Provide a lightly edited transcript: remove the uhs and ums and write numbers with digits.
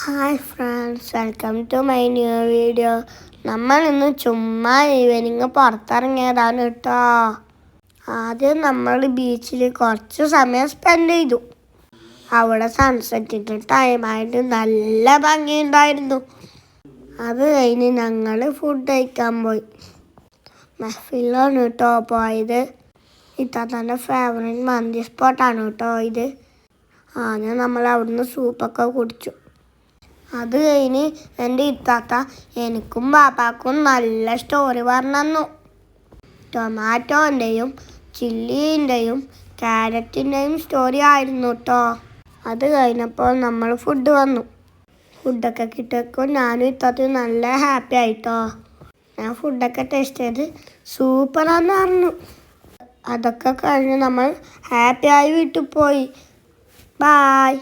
Hi friends, welcome to my new video. നമ്മൾ ഇന്ന് ചുമ്മാ ഈവനിങ് പുറത്തിറങ്ങിയതാണ് കേട്ടോ. ആദ്യം നമ്മൾ ബീച്ചിൽ കുറച്ച് സമയം സ്പെൻഡ് ചെയ്തു. അവിടെ സൺസെറ്റിൻ്റെ ടൈമായിട്ട് നല്ല ഭംഗിയുണ്ടായിരുന്നു. അത് കഴിഞ്ഞ് ഞങ്ങൾ ഫുഡ് കഴിക്കാൻ പോയി. മെഹഫിലാണ് കേട്ടോ പോയത്. ഇത്താത്തൻ്റെ ഫേവറേറ്റ് മന്തി സ്പോട്ടാണ് കേട്ടോ ഇത്. ആദ്യം നമ്മൾ അവിടുന്ന് സൂപ്പൊക്കെ കുടിച്ചു. അത് കഴിഞ്ഞ് എൻ്റെ ഇത്താത്ത എനിക്കും പാപ്പാക്കും നല്ല സ്റ്റോറി പറഞ്ഞു തന്നു. ടൊമാറ്റോൻ്റെയും ചില്ലീൻ്റെയും ക്യാരറ്റിൻ്റെയും സ്റ്റോറി ആയിരുന്നു കേട്ടോ. അത് കഴിഞ്ഞപ്പോൾ നമ്മൾ ഫുഡ് വന്നു. ഫുഡൊക്കെ കിട്ടിയപ്പോൾ ഞാനും ഇത്താത്തയും നല്ല ഹാപ്പി ആയിട്ടോ. ഞാൻ ഫുഡൊക്കെ ടേസ്റ്റ് ചെയ്ത് സൂപ്പറാന്ന് പറഞ്ഞു. അതൊക്കെ കഴിഞ്ഞ് നമ്മൾ ഹാപ്പിയായി വീട്ടിൽ പോയി. ബായ്.